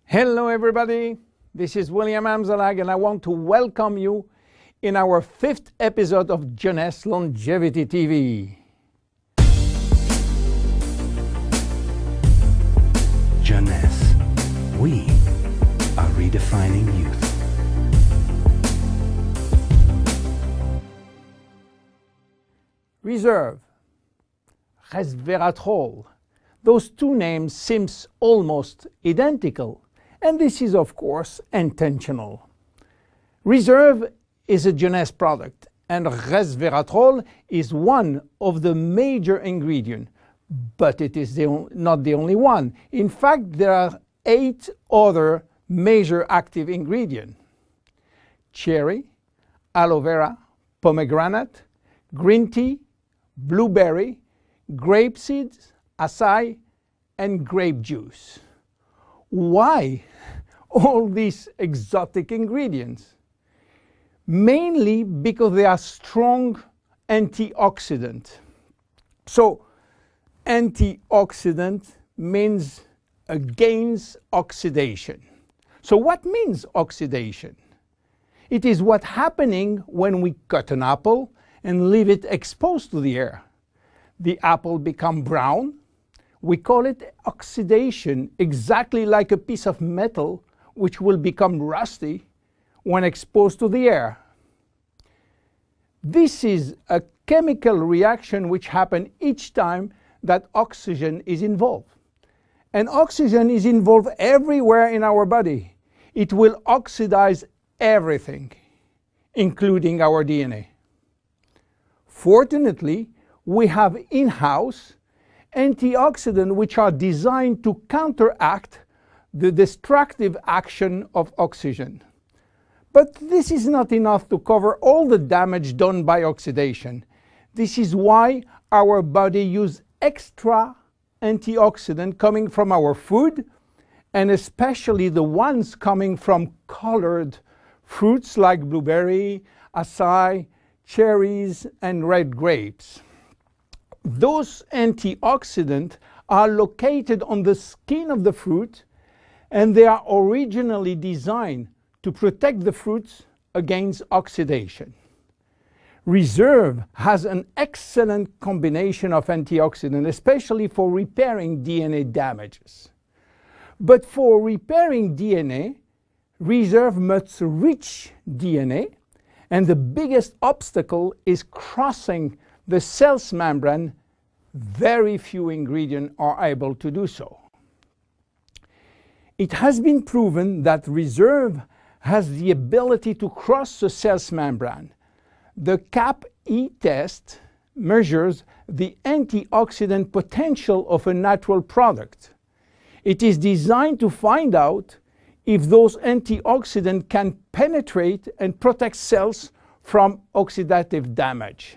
Hello everybody, this is William Amzalag and I want to welcome you in our 5th episode of Jeunesse Longevity TV. Jeunesse, we are redefining youth. Reserve, resveratrol, those two names seem almost identical. And this is, of course, intentional. Reserve is a Jeunesse product, and resveratrol is one of the major ingredients. But it is not the only one. In fact, there are 8 other major active ingredients: cherry, aloe vera, pomegranate, green tea, blueberry, grape seeds, acai, and grape juice. Why all these exotic ingredients? Mainly because they are strong antioxidants. So antioxidant means against oxidation. So what means oxidation? It is what's happening when we cut an apple and leave it exposed to the air. The apple becomes brown. We call it oxidation, exactly like a piece of metal which will become rusty when exposed to the air. This is a chemical reaction which happens each time that oxygen is involved. And oxygen is involved everywhere in our body. It will oxidize everything, including our DNA. Fortunately, we have in-house antioxidants which are designed to counteract the destructive action of oxygen. But this is not enough to cover all the damage done by oxidation. This is why our body uses extra antioxidants coming from our food, and especially the ones coming from colored fruits like blueberry, acai, cherries, and red grapes. Those antioxidants are located on the skin of the fruit, and they are originally designed to protect the fruits against oxidation. Reserve has an excellent combination of antioxidants, especially for repairing DNA damages. But for repairing DNA, Reserve must reach DNA, and the biggest obstacle is crossing the cell's membrane. Very few ingredients are able to do so. It has been proven that Reserve has the ability to cross the cell's membrane. The CAP-E test measures the antioxidant potential of a natural product. It is designed to find out if those antioxidants can penetrate and protect cells from oxidative damage.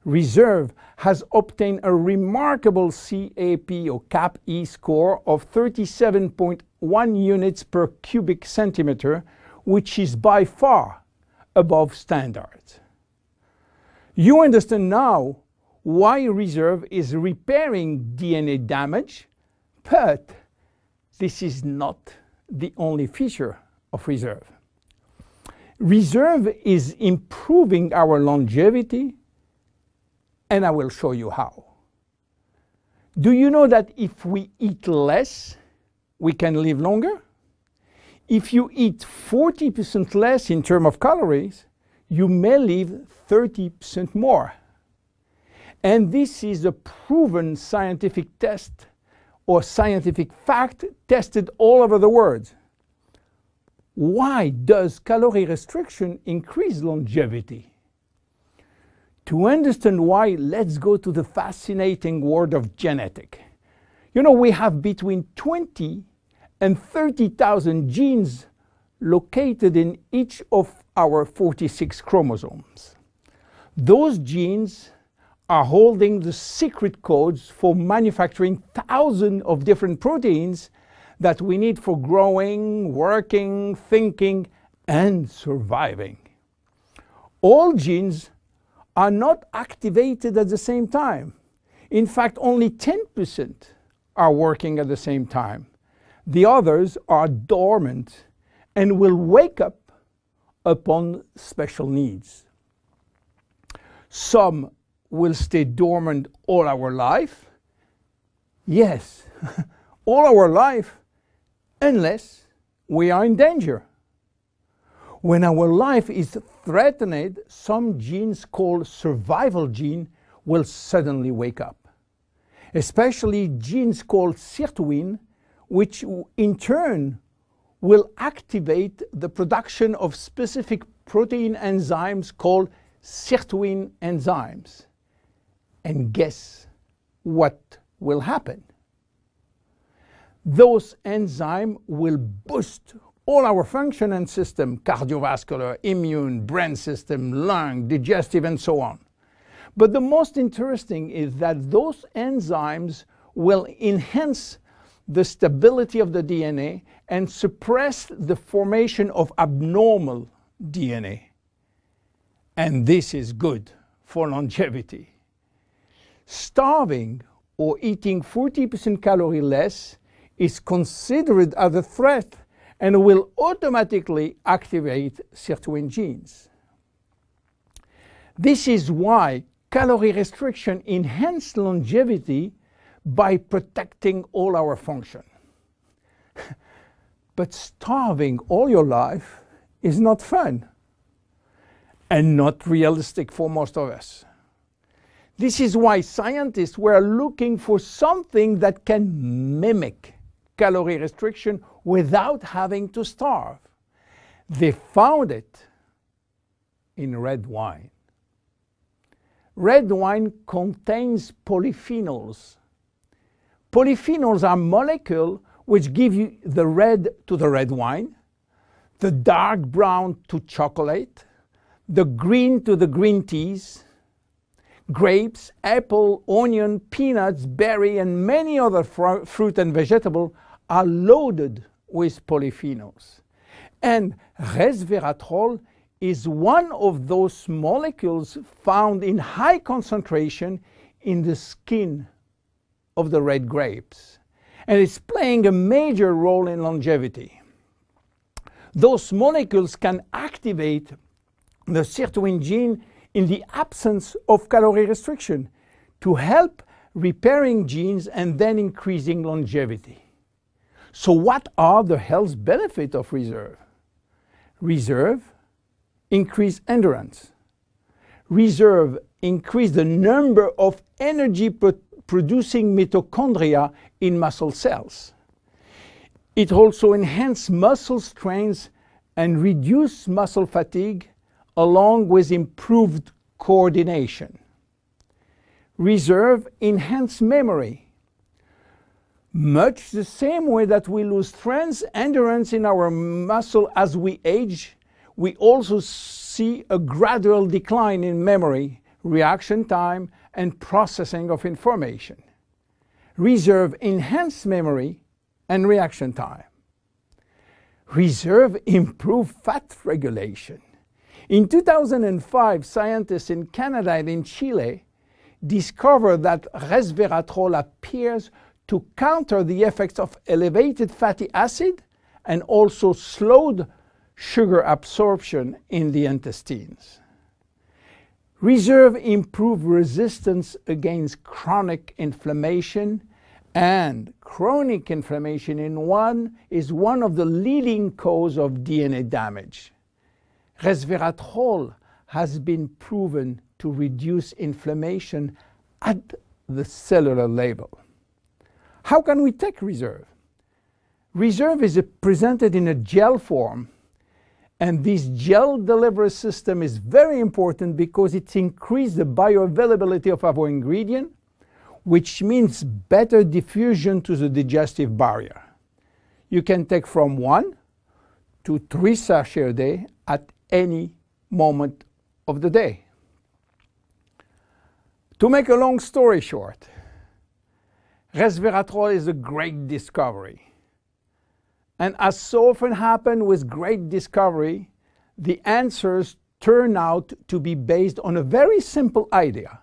Reserve has obtained a remarkable CAP or CAP-E score of 37.1 units per cubic centimeter, which is by far above standard. You understand now why Reserve is repairing DNA damage, but this is not the only feature of Reserve. Reserve is improving our longevity, and I will show you how. Do you know that if we eat less, we can live longer? If you eat 40% less in terms of calories, you may live 30% more. And this is a proven scientific test or scientific fact tested all over the world. Why does calorie restriction increase longevity? To understand why, let's go to the fascinating world of genetics. You know, we have between 20 and 30,000 genes located in each of our 46 chromosomes. Those genes are holding the secret codes for manufacturing thousands of different proteins that we need for growing, working, thinking, and surviving. All genes are not activated at the same time. In fact, only 10% are working at the same time. The others are dormant and will wake up upon special needs. Some will stay dormant all our life. Yes, all our life, unless we are in danger. When our life is threatened, some genes called survival gene will suddenly wake up. Especially genes called sirtuin, which in turn will activate the production of specific protein enzymes called sirtuin enzymes. And guess what will happen? Those enzymes will boost all our function and system, cardiovascular, immune, brain system, lung, digestive, and so on. But the most interesting is that those enzymes will enhance the stability of the DNA and suppress the formation of abnormal DNA. And this is good for longevity. Starving or eating 40% calorie less is considered as a threat and will automatically activate sirtuin genes. This is why calorie restriction enhances longevity by protecting all our function. But starving all your life is not fun and not realistic for most of us. This is why scientists were looking for something that can mimic calorie restriction without having to starve. They found it in red wine. Red wine contains polyphenols. Polyphenols are molecules which give you the red to the red wine, the dark brown to chocolate, the green to the green teas. Grapes, apple, onion, peanuts, berry, and many other fruit and vegetables are loaded with polyphenols. And resveratrol is one of those molecules found in high concentration in the skin of the red grapes. And it's playing a major role in longevity. Those molecules can activate the sirtuin gene in the absence of calorie restriction to help repairing genes and then increasing longevity. So what are the health benefits of reserve? Reserve increase endurance. Reserve increase the number of energy producing mitochondria in muscle cells. It also enhances muscle strength and reduce muscle fatigue, along with improved coordination. Reserve enhance memory. Much the same way that we lose strength, endurance in our muscle as we age, we also see a gradual decline in memory, reaction time, and processing of information. Reserve enhance memory and reaction time. Reserve improve fat regulation. In 2005, scientists in Canada and in Chile discovered that resveratrol appears to counter the effects of elevated fatty acid and also slowed sugar absorption in the intestines. Reserve improves resistance against chronic inflammation, and chronic inflammation is one of the leading causes of DNA damage. Resveratrol has been proven to reduce inflammation at the cellular level. How can we take reserve? Reserve is presented in a gel form, and this gel delivery system is very important because it increases the bioavailability of our ingredient, which means better diffusion to the digestive barrier. You can take from 1 to 3 sachets a day at any moment of the day. To make a long story short, resveratrol is a great discovery. And as so often happens with great discovery, the answers turn out to be based on a very simple idea.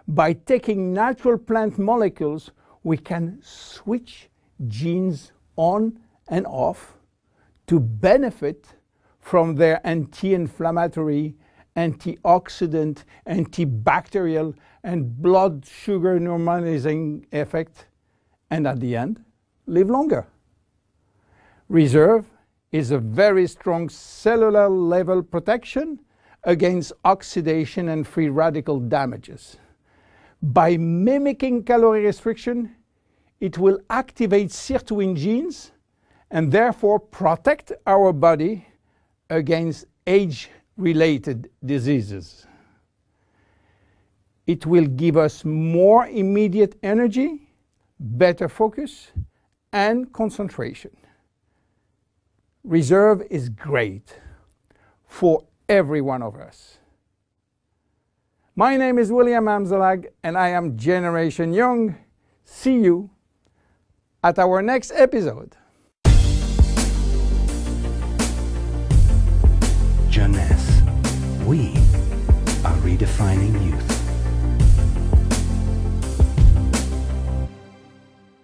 By taking natural plant molecules, we can switch genes on and off to benefit from their anti-inflammatory, antioxidant, antibacterial, and blood sugar normalizing effect, and at the end, live longer. Reserve is a very strong cellular level protection against oxidation and free radical damages. By mimicking calorie restriction, it will activate sirtuin genes and therefore protect our body against age-related diseases. It will give us more immediate energy, better focus, and concentration. Reserve is great for every one of us. My name is William Amzalag, and I am Generation Young. See you at our next episode. Jeunesse, we are redefining youth.